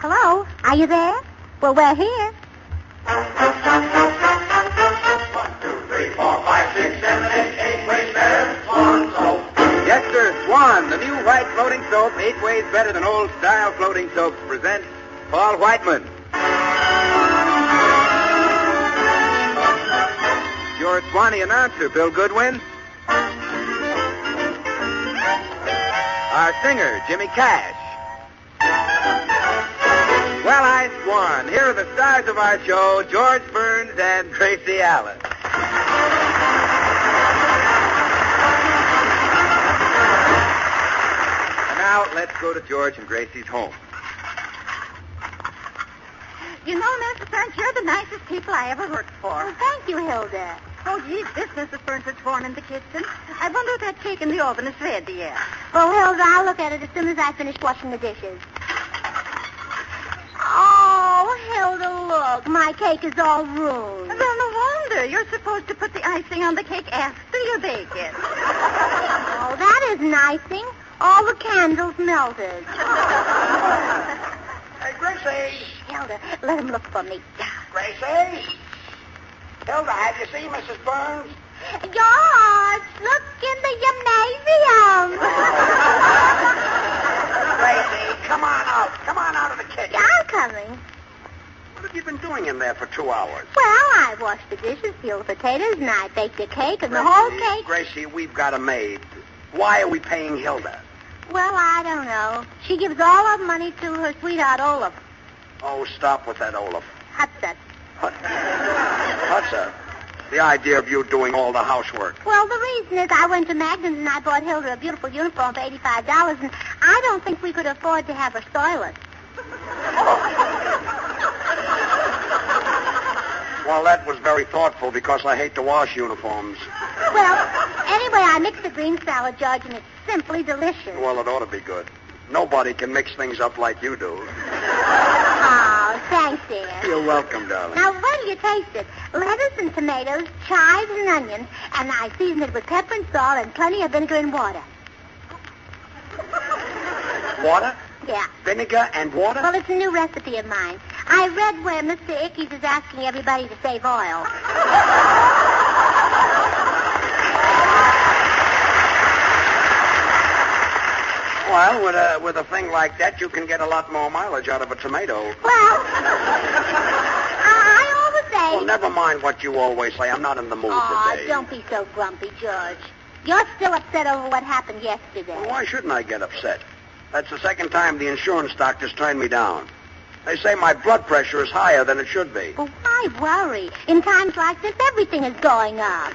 Hello? Are you there? Well, we're here. 1, 2, 3, 4, 5, 6, 7, 8, 8 ways better. Swan soap. Yes, sir, Swan, the new white floating soap, 8 ways better than old-style floating soaps, presents Paul Whiteman. Your Swanee announcer, Bill Goodwin. Our singer, Jimmy Cash. Well, I Swan. Here are the stars of our show, George Burns and Gracie Allen. And now, let's go to George and Gracie's home. You know, Mrs. Burns, you're the nicest people I ever worked for. Well, thank you, Hilda. Oh, gee, this Mrs. Burns is torn in the kitchen. I wonder if that cake in the oven is ready yet. Well, Hilda, I'll look at it as soon as I finish washing the dishes. Oh, Hilda, look. My cake is all ruined. Well, no wonder. You're supposed to put the icing on the cake after you bake it. Oh, that isn't icing. All the candles melted. Hey, Gracie. Hilda, let him look for me. Gracie? Hilda, have you seen Mrs. Burns? George, look in the gymnasium. Gracie, come on out. Come on out of the kitchen. Yeah, I'm coming. What have you been doing in there for 2 hours? Well, I washed the dishes, peeled the potatoes, and I baked a cake, and the whole cake... Gracie, we've got a maid. Why are we paying Hilda? Well, I don't know. She gives all her money to her sweetheart, Olaf. Oh, stop with that, Olaf. Hudson. Hudson? The idea of you doing all the housework. Well, the reason is I went to Magnum's and I bought Hilda a beautiful uniform for $85, and I don't think we could afford to have her soil it. Well, that was very thoughtful because I hate to wash uniforms. Well, anyway, I mixed the green salad, George, and it's simply delicious. Well, it ought to be good. Nobody can mix things up like you do. Oh, thanks, dear. You're welcome, darling. Now, wait till you taste it. Lettuce and tomatoes, chives and onions, and I seasoned it with pepper and salt and plenty of vinegar and water. Water? Yeah. Vinegar and water? Well, it's a new recipe of mine. I read where Mr. Ickes is asking everybody to save oil. Well, with a thing like that, you can get a lot more mileage out of a tomato. Well, I always say... Well, never mind what you always say. I'm not in the mood today. Don't be so grumpy, George. You're still upset over what happened yesterday. Well, why shouldn't I get upset? That's the second time the insurance doctors turned me down. They say my blood pressure is higher than it should be. Well, why worry? In times like this, everything is going up.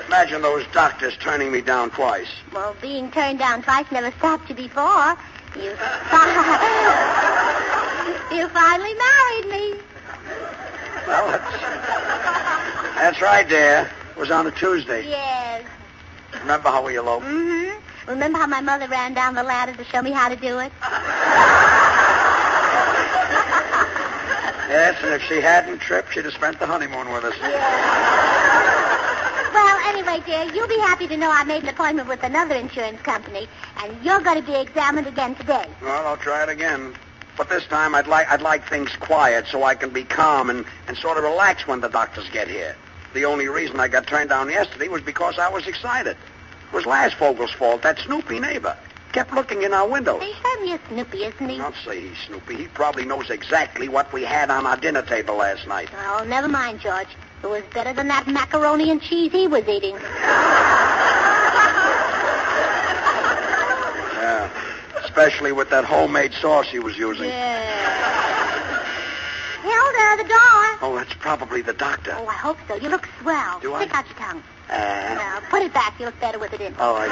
Imagine those doctors turning me down twice. Well, being turned down twice never stopped you before. You finally married me. Well, that's right, dear. It was on a Tuesday. Yes. Remember how we eloped? Mm-hmm. Remember how my mother ran down the ladder to show me how to do it? Yes, and if she hadn't tripped, she'd have spent the honeymoon with us. Well, anyway, dear, you'll be happy to know I made an appointment with another insurance company, and you're going to be examined again today. Well, I'll try it again. But this time I'd like things quiet so I can be calm and sort of relax when the doctors get here. The only reason I got turned down yesterday was because I was excited. It was Lasvogel's fault, that Snoopy neighbor. Kept looking in our windows. He's certainly a Snoopy, isn't he? Don't say he's Snoopy. He probably knows exactly what we had on our dinner table last night. Oh, never mind, George. It was better than that macaroni and cheese he was eating. Yeah, especially with that homemade sauce he was using. Yeah. Hilda, the door. Oh, that's probably the doctor. Oh, I hope so. You look swell. Do I? Stick out your tongue. Now, put it back. You look better with it in. Oh, I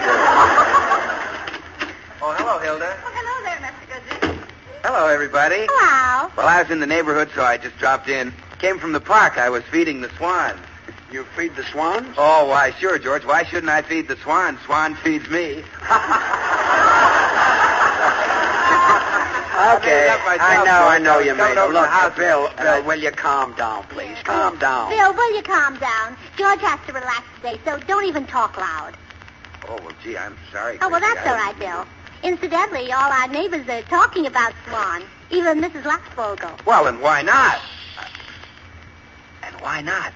Oh, hello, Hilda. Oh, hello there, Mr. Goodrich. Hello, everybody. Hello. Well, I was in the neighborhood, so I just dropped in. Came from the park. I was feeding the swans. do. You feed the swans? Oh, why, sure, George. Why shouldn't I feed the swan? Swan feeds me. Okay, I know you made it. Look, Bill, Bill, will you calm down, please? Calm down. Bill, will you calm down? George has to relax today, so don't even talk loud. Oh, well, gee, I'm sorry. Oh, well, Gracie. that's all right, Bill. Incidentally, all our neighbors are talking about Swan. Even Mrs. Luxvogel. Well, and why not? And why not?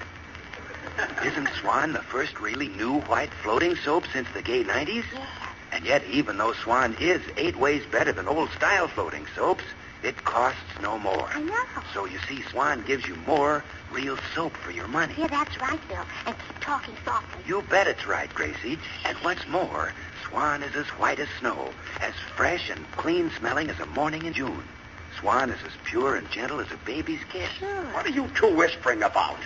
Isn't Swan the first really new white floating soap since the gay 90s? Yeah. And yet, even though Swan is 8 ways better than old-style floating soaps, it costs no more. I know. So, you see, Swan gives you more real soap for your money. Yeah, that's right, Bill. And keep talking softly. You bet it's right, Gracie. And what's more, Swan is as white as snow, as fresh and clean-smelling as a morning in June. Swan is as pure and gentle as a baby's kiss. Sure. What are you two whispering about?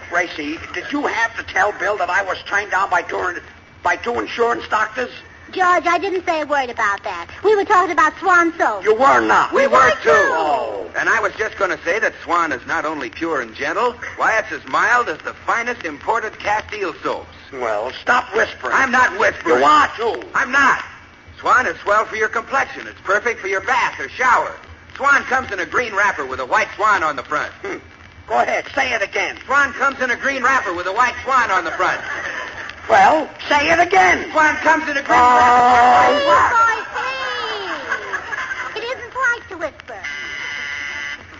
Gracie, did you have to tell Bill that I was trained down by two insurance doctors? George, I didn't say a word about that. We were talking about Swan soap. You were not. We were, too. Oh. And I was just going to say that Swan is not only pure and gentle, why, it's as mild as the finest imported Castile soaps. Well, stop whispering. I'm not whispering. You are, too. I'm not. Swan is swell for your complexion. It's perfect for your bath or shower. Swan comes in a green wrapper with a white swan on the front. Go ahead, say it again. Swan comes in a green wrapper with a white swan on the front. Well, say it again. Swan comes in a green wrapper. Please, boys, please. It isn't polite to whisper.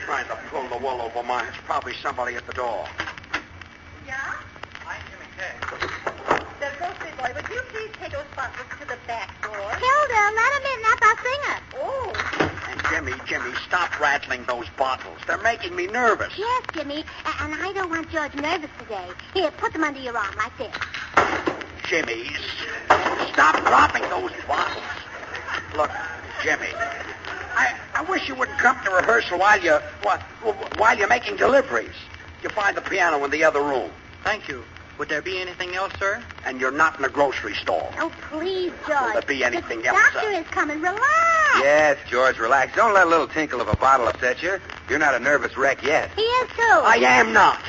Trying to pull the wool over mine. It's probably somebody at the door. Yeah? I'm Jimmy Kay. The grocery boy, would you please take those bottles to the back door? Hilda, let him in. That's our singer. Oh. And Jimmy, stop rattling those bottles. They're making me nervous. Yes, Jimmy. And I don't want George nervous today. Here, put them under your arm like this. Jimmy, stop dropping those bottles. Look, Jimmy, I wish you wouldn't come to rehearsal while you're making deliveries. You find the piano in the other room. Thank you. Would there be anything else, sir? And you're not in a grocery store. Oh, please, George. Will there be anything the else? doctor is coming. Relax. Yes, George, relax. Don't let a little tinkle of a bottle upset you. You're not a nervous wreck yet. He is, too. I am not.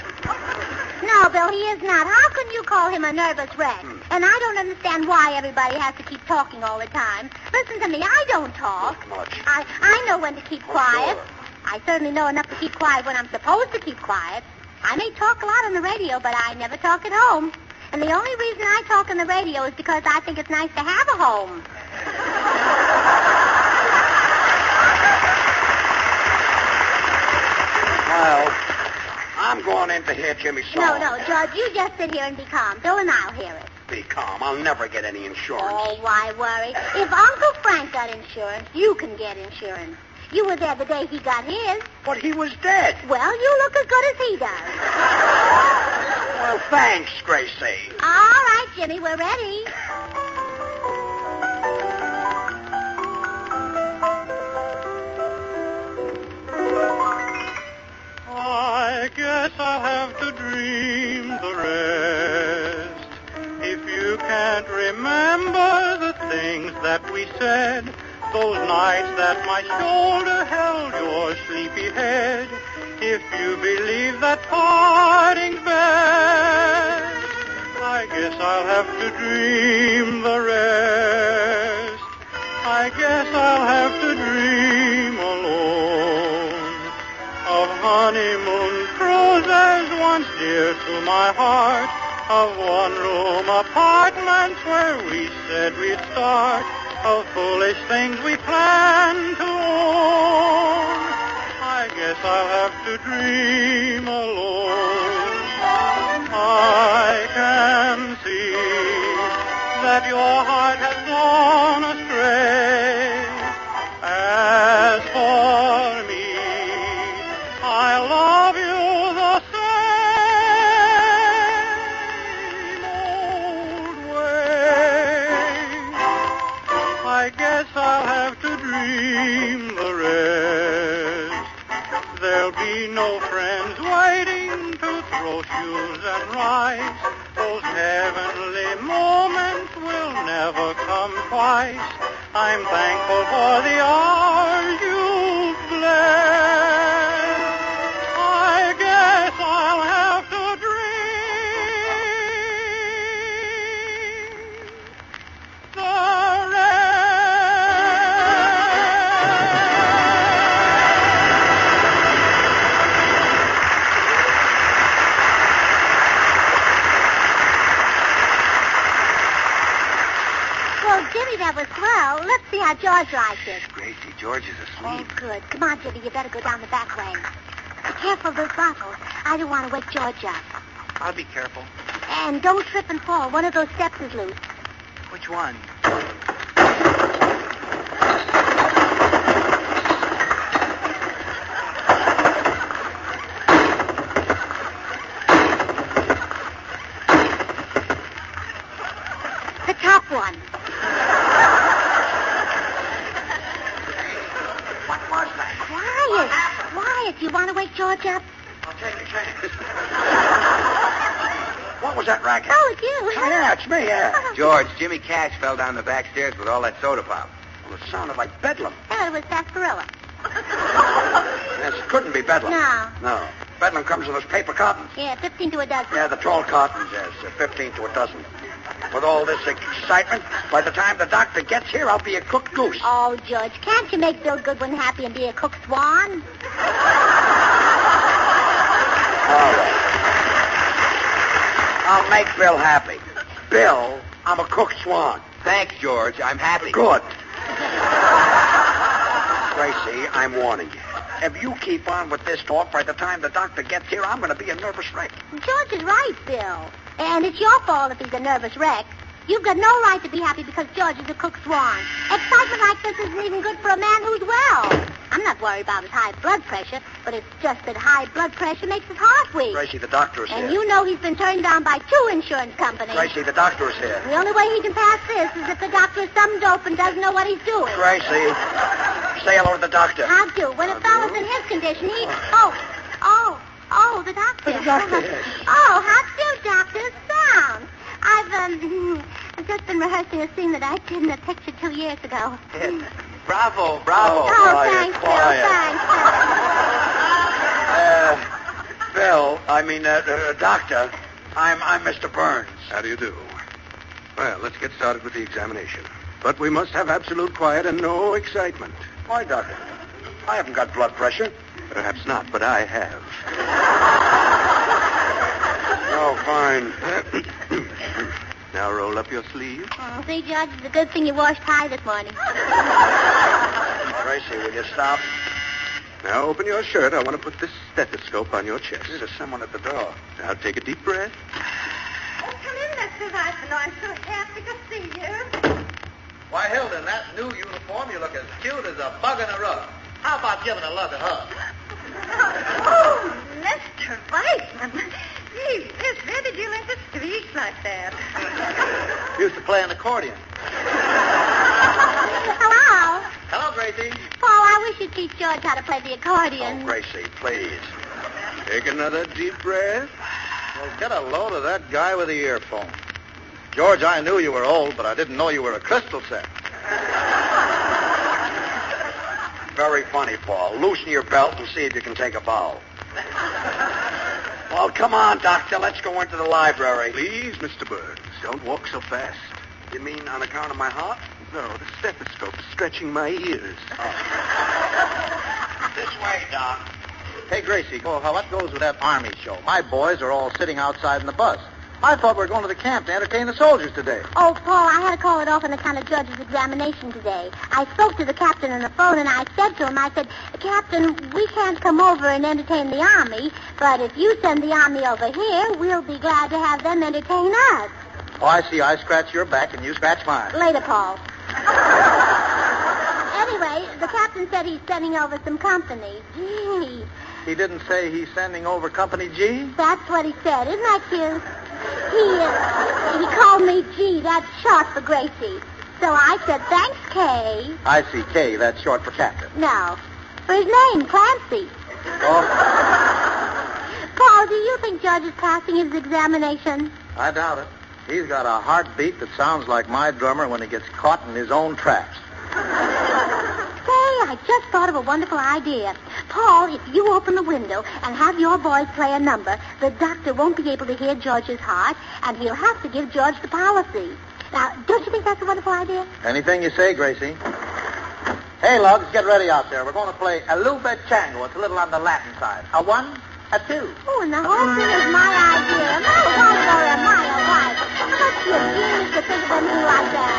No, Bill, he is not. How can you call him a nervous wreck? And I don't understand why everybody has to keep talking all the time. Listen to me. I don't talk. Not much. I know when to keep quiet. Sure. I certainly know enough to keep quiet when I'm supposed to keep quiet. I may talk a lot on the radio, but I never talk at home. And the only reason I talk on the radio is because I think it's nice to have a home. Well, I'm going in to hear Jimmy's song. No, George, you just sit here and be calm. Bill and I'll hear it. Be calm. I'll never get any insurance. Oh, why worry? If Uncle Frank got insurance, you can get insurance. You were there the day he got his. But he was dead. Well, you look as good as he does. Well, thanks, Gracie. All right, Jimmy, we're ready. I guess I'll have to dream the rest. If you can't remember the things that we said, those nights that my shoulder held your sleepy head, if you believe that parting's best, I guess I'll have to dream the rest. I guess I'll have to dream alone of honeymoon cruises once dear to my heart, of one-room apartments where we said we'd start, of foolish things we planned to own. I guess I'll have to dream alone. I can see that your heart has gone astray. As for me, I love you the same old way. I guess I'll have to dream the rest. There'll be no friends waiting to throw shoes and rice. Those heavenly moments will never come twice. I'm thankful for the hours you've blessed. I guess I'll have to dream the Well, Jimmy, that was swell. let's see how George likes it. Gracie, George is Oh, asleep. good. Come on, Jimmy. You better go down the back way. Be careful of those bottles. I don't want to wake George up. I'll be careful. And don't trip and fall. One of those steps is loose. Which one? The top one. What was that? Quiet. Quiet. You want to wake George up? I'll take a chance. What was that racket? Oh, it's you. Oh, yeah, it's me, yeah. George, Jimmy Cash fell down the back stairs with all that soda pop. Well, it sounded like bedlam. Yeah, it was sarsaparilla. Yes, it couldn't be bedlam. No. No. Bedlam comes in those paper cartons. Yeah, 15 to a dozen. Yeah, the tall cartons, yes. 15 to a dozen. With all this excitement, by the time the doctor gets here, I'll be a cooked goose. Oh, George, can't you make Bill Goodwin happy and be a cooked swan? All right. I'll make Bill happy. Bill, I'm a cooked swan. Thanks, George. I'm happy. Good. Gracie, I'm warning you. If you keep on with this talk, by the time the doctor gets here, I'm going to be a nervous wreck. George is right, Bill. And it's your fault if he's a nervous wreck. You've got no right to be happy because George is a cooked swan. Excitement like this isn't even good for a man who's well. I'm not worried about his high blood pressure, but it's just that high blood pressure makes his heart weak. Gracie, the doctor is And here. you know he's been turned down by 2 insurance companies. Gracie, the doctor is here. The only way he can pass this is if the doctor is some dope and doesn't know what he's doing. Gracie, say hello to the doctor. How do? When a fellow's in his condition, he... Oh, the doctor. The doctor, yes. Oh, how do, Doctor? Sound. I've just been rehearsing a scene that I did in a picture 2 years ago. Bravo, Oh, bravo. quiet, thanks, quiet. Bill. Thanks. Doctor, I'm Mr. Burns. How do you do? Well, let's get started with the examination. But we must have absolute quiet and no excitement. Why, doctor? I haven't got blood pressure. Perhaps not, but I have. Oh, fine. Now roll up your sleeve. Oh, see, George, it's a good thing you washed high this morning. Gracie, will you stop? Now open your shirt. I want to put this stethoscope on your chest. There's someone at the door. Now take a deep breath. Oh, come in, Mr. Hudson. I'm so happy to see you. Why, Hilda, in that new uniform, you look as cute as a bug in a rug. How about giving a lug a hug? Oh, Mr. Weissman. Gee, Miss, where did you learn to speak like that? Used to play an accordion. Hello. Hello, Gracie. Paul, I wish you'd teach George how to play the accordion. Oh, Gracie, please. Take another deep breath. Well, get a load of that guy with the earphone. George, I knew you were old, but I didn't know you were a crystal set. Very funny, Paul. Loosen your belt and see if you can take a bow. Well, come on, Doctor. Let's go into the library. Please, Mr. Burns, don't walk so fast. You mean on account of my heart? No, the stethoscope's stretching my ears. This way, Doc. Hey, Gracie, what goes with that Army show? My boys are all sitting outside in the bus. I thought we were going to the camp to entertain the soldiers today. Oh, Paul, I had to call it off on account of George's examination today. I spoke to the captain on the phone, and I said to him, Captain, we can't come over and entertain the Army, but if you send the Army over here, we'll be glad to have them entertain us. Oh, I see. I scratch your back and you scratch mine. Later, Paul. Anyway, the captain said he's sending over some company. Gee, He didn't say he's sending over Company G? that's what he said. Isn't that cute? He called me G. That's short for Gracie. So I said, thanks, Kay. I see. K, that's short for Captain. No. For his name, Clancy. Oh, Paul, do you think George is passing his examination? I doubt it. He's got a heartbeat that sounds like my drummer when he gets caught in his own traps. Say, I just thought of a wonderful idea. Paul, if you open the window and have your boys play a number, the doctor won't be able to hear George's heart, and he'll have to give George the policy. Now, don't you think that's a wonderful idea? Anything you say, Gracie. Hey, Lugs, get ready out there. We're going to play a little bit chango. It's a little on the Latin side. A 1, a 2. Oh, and the whole thing is my idea. My wife or my wife. What's your genius to think of anything like that?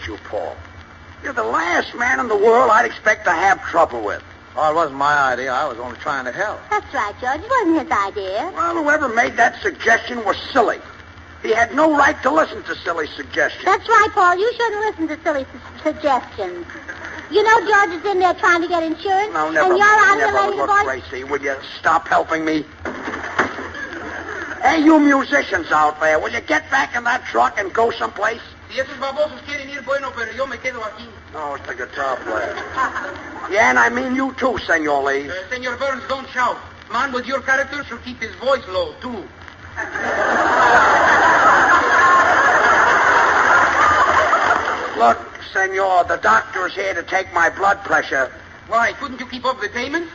you, Paul. You're the last man in the world I'd expect to have trouble with. Oh, it wasn't my idea. I was only trying to help. That's right, George. It wasn't his idea. Well, whoever made that suggestion was silly. He had no right to listen to silly suggestions. That's right, Paul. You shouldn't listen to silly suggestions. You know George is in there trying to get insurance. No, never. And you're out Never. relating Look, boys. Gracie, will you stop helping me? Hey, you musicians out there, will you get back in that truck and go someplace? Si esos babosos quieren ir, bueno, pero yo me quedo aquí. No, it's the guitar player. Yeah, and I mean you too, Senor Lee. Senor Burns, don't shout. Man with your character should keep his voice low, too. Look, Senor, the doctor is here to take my blood pressure. Why, couldn't you keep up the payments?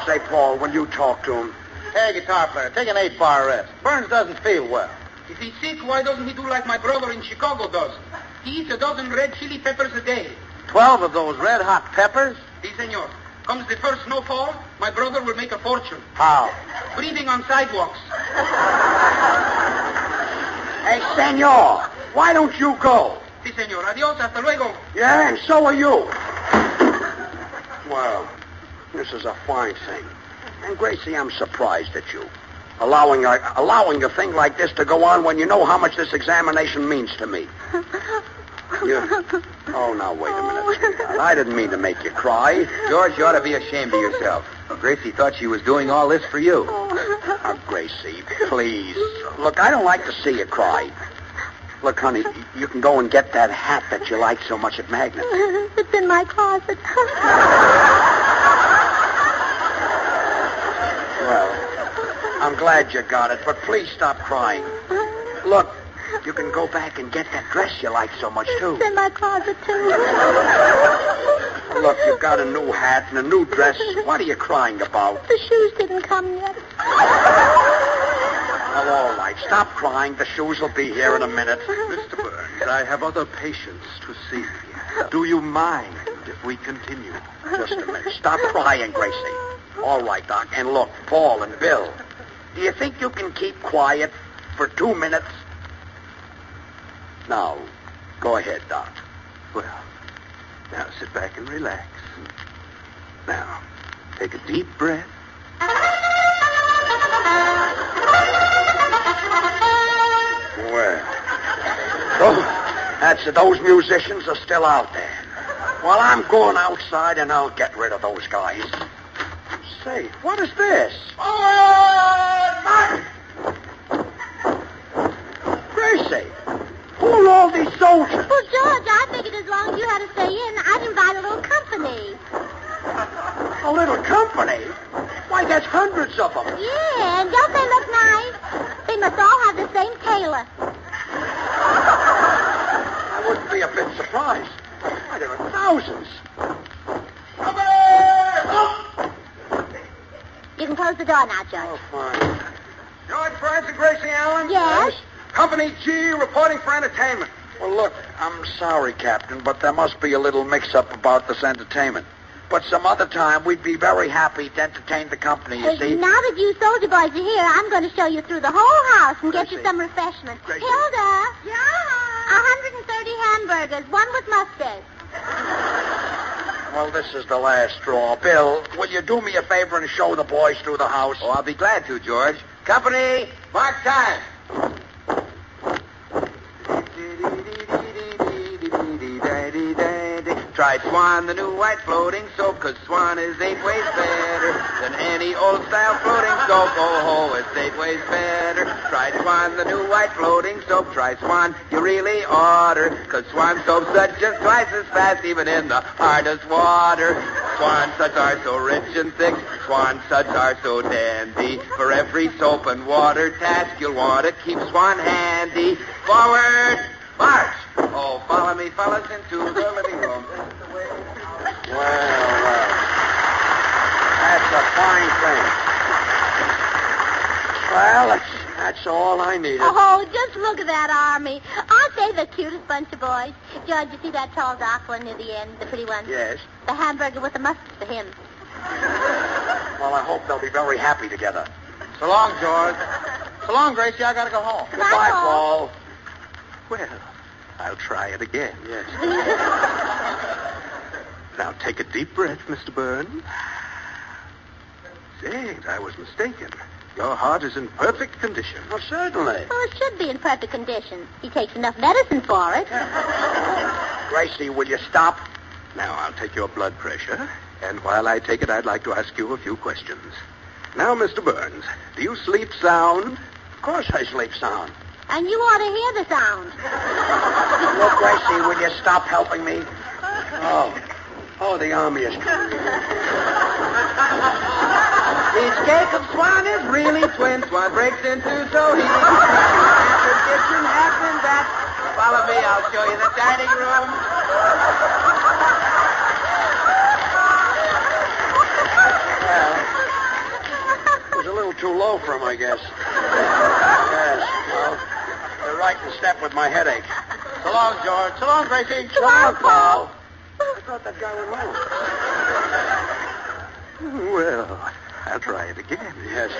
Say, Paul, when you talk to him, Hey, guitar player, take an 8-bar rest. Burns doesn't feel well. If he's sick, why doesn't he do like my brother in Chicago does? He eats a dozen red chili peppers a day. 12 of those red-hot peppers? Si, senor. Comes the first snowfall, my brother will make a fortune. How? Breathing on sidewalks. hey, Senor, why don't you go? Si, senor. Adios, hasta luego. Yeah, and so are you. Well, this is a fine thing. And, Gracie, I'm surprised at you. Allowing a thing like this to go on when you know how much this examination means to me. Oh, now, wait a minute, sweetheart. I didn't mean to make you cry. George, you ought to be ashamed of yourself. Gracie thought she was doing all this for you. Now, Gracie, please. Look, I don't like to see you cry. Look, honey, you can go and get that hat that you like so much at Magnus. It's in my closet. Well, I'm glad you got it, but please stop crying. Look, you can go back and get that dress you like so much, too. It's in my closet, too. Look, you've got a new hat and a new dress. What are you crying about? The shoes didn't come yet. Well, all right. Stop crying. The shoes will be here in a minute. Mr. Burns, I have other patients to see. Do you mind if we continue? Just a minute. Stop crying, Gracie. All right, Doc. And look, Paul and Bill, do you think you can keep quiet for 2 minutes? Now, go ahead, Doc. Well, now sit back and relax. Now, take a deep breath. Well, those musicians are still out there. Well, I'm going outside and I'll get rid of those guys. Say, what is this? Gracie, who are all these soldiers? Well, George, I figured as long as you had to stay in, I'd invite a little company. A little company? Why, there's hundreds of them. Yeah, and don't they look nice? They must all have the same tailor. I wouldn't be a bit surprised. Why, there are thousands. You can close the door now, George. Oh, fine. George Burns and Gracie Allen? Yes? Company G reporting for entertainment. Well, look, I'm sorry, Captain, but there must be a little mix-up about this entertainment. But some other time, we'd be very happy to entertain the company, you see. Now that you soldier boys are here, I'm going to show you through the whole house and get you Gracie. some refreshments. Gracie. Hilda! Yeah? 130 hamburgers, one with mustard. Well, this is the last straw. Bill, will you do me a favor and show the boys through the house? Oh, I'll be glad to, George. Company, mark time. Try Swan, the new white floating soap, 'cause Swan is 8 ways better than any old-style floating soap. Oh, ho, it's 8 ways better. Try Swan, the new white floating soap. Try Swan, you really oughter, 'cause Swan soap's just twice as fast, even in the hardest water. Swan suds are so rich and thick. Swan suds are so dandy. For every soap and water task, you'll want to keep Swan handy. Forward, march! Oh, follow me, fellas, into the living room. Well, that's a fine thing. Well, that's all I needed. Oh, just look at that army. Aren't they the cutest bunch of boys? George, you see that tall, dark one near the end, the pretty one? Yes. The hamburger with the mustard for him. Well, I hope they'll be very happy together. So long, George. So long, Gracie. I got to go home. Goodbye, Paul. Well, I'll try it again. Yes. Now take a deep breath, Mr. Burns. Say, I was mistaken. Your heart is in perfect condition. Well, certainly. Well, it should be in perfect condition. He takes enough medicine for it. Gracie, will you stop? Now, I'll take your blood pressure, and while I take it, I'd like to ask you a few questions. Now, Mr. Burns, do you sleep sound? Of course I sleep sound. And you ought to hear the sound. Look, Gracie, will you stop helping me? Oh, the army is coming. Each cake of Swan is really twin. Swan breaks in two, so he half in kitchen, half in that. Follow me, I'll show you the dining room. Well, it was a little too low for him, I guess. Yes, well, they're right in step with my headache. So long, George. So long, Gracie. So long, Paul. I thought that guy was wrong. Well, I'll try it again. Yes.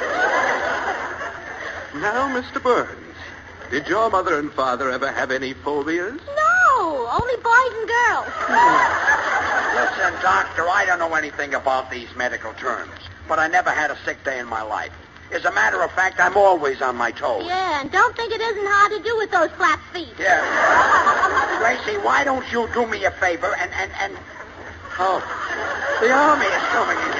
Now, Mr. Burns, did your mother and father ever have any phobias? No, only boys and girls. Listen, Doctor, I don't know anything about these medical terms, but I never had a sick day in my life. As a matter of fact, I'm always on my toes. Yeah, and don't think it isn't hard to do with those flat feet. Yeah. Gracie, why don't you do me a favor and... Oh, the army is coming in.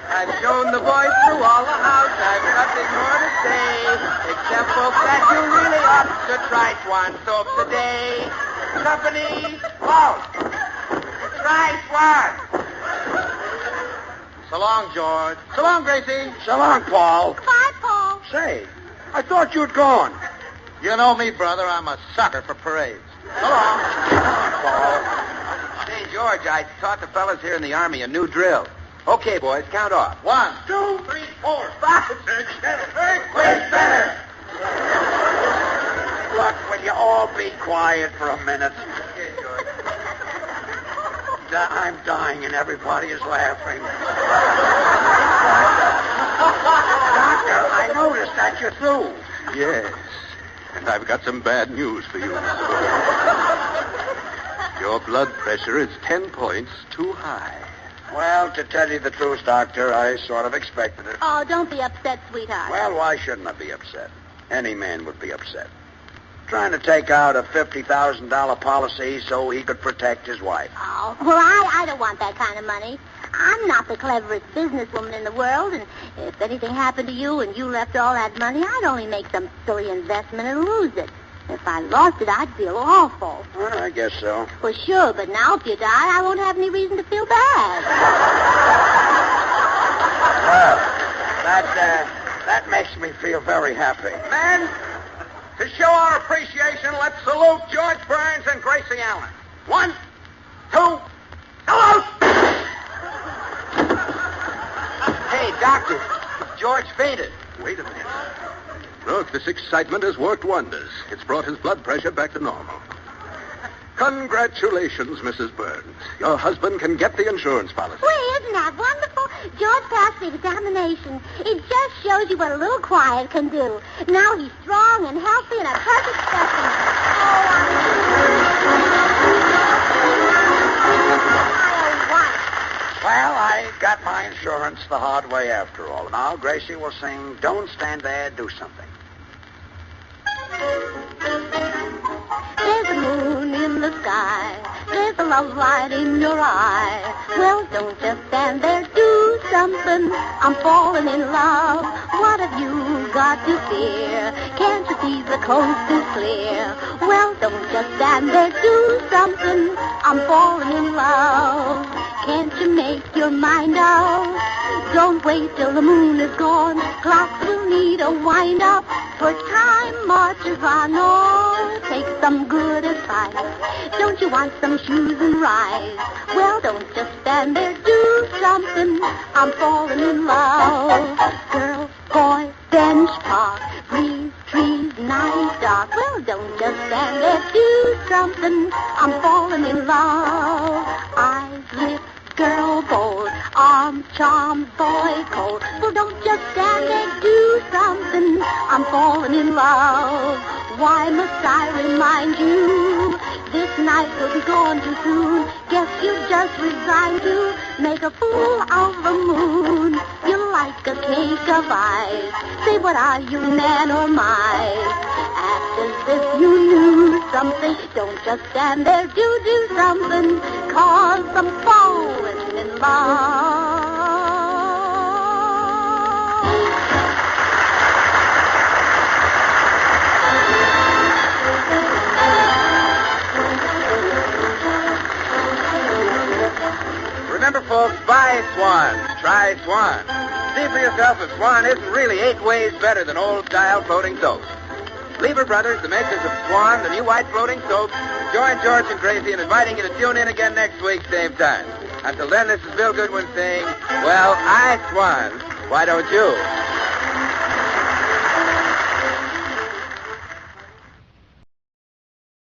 I've shown the boys through all the house. I've nothing more to say, except folks that you really ought to try Swan soap today. Company, out. Try Swan. So long, George. So long, Gracie. So long, Paul. Goodbye, Paul. Say, I thought you'd gone. You know me, brother. I'm a sucker for parades. So long. Paul. Hey, George, I taught the fellas here in the Army a new drill. Okay, boys, count off. 1, 2, 3, 4, 5, 6, 7, 8. Wait, better. Look, will you all be quiet for a minute? Here, George. I'm dying and everybody is laughing. Doctor, I noticed that you're through. Yes. And I've got some bad news for you, Mr. Burns. Your blood pressure is 10 points too high. Well, to tell you the truth, Doctor, I sort of expected it. Oh, don't be upset, sweetheart. Well, why shouldn't I be upset? Any man would be upset. Trying to take out a $50,000 policy so he could protect his wife. Oh, well, I don't want that kind of money. I'm not the cleverest businesswoman in the world, and if anything happened to you and you left all that money, I'd only make some silly investment and lose it. If I lost it, I'd feel awful. Well, I guess so. Well, sure, but now if you die, I won't have any reason to feel bad. Well, that makes me feel very happy. Men, to show our appreciation, let's salute George Burns and Gracie Allen. 1, 2, salute! Hey, Doctor, George fainted. Wait a minute. Look, this excitement has worked wonders. It's brought his blood pressure back to normal. Congratulations, Mrs. Burns. Your husband can get the insurance policy. Well, isn't that wonderful? George passed the examination. It just shows you what a little quiet can do. Now he's strong and healthy and a perfect specimen. Well, I got my insurance the hard way after all. Now, Gracie will sing Don't Stand There, Do Something. There's a moon in the sky. There's a love light in your eye. Well, don't just stand there, do something. I'm falling in love. What have you got to fear? Can't you see the coast is clear? Well, don't just stand there, do something. I'm falling in love. Can't you make your mind up? Don't wait till the moon is gone. Clocks will need a wind-up. For time marches on. Oh, take some good advice. Don't you want some shoes and rides? Well, don't just stand there, do something. I'm falling in love. Girl, boy, bench, park, breeze, trees, night, dark. Well, don't just stand there, do something. I'm falling in love. Eyes, lips, girl bold, arm, charm, boy cold. Well, don't just stand there, do something. I'm falling in love. Why must I remind you? This night will be gone too soon. Guess you just resigned to make a fool of the moon. You're like a cake of ice. Say, what are you, man or mice? Act as if you knew something. Don't just stand there, do something. Cause I'm falling in love. Remember, folks, buy Swan. Try Swan. See for yourself if Swan isn't really 8 ways better than old-style floating soap. Lever Brothers, the makers of Swan, the new white floating soap, join George and Gracie in inviting you to tune in again next week, same time. Until then, this is Bill Goodwin saying, well, I Swan. Why don't you?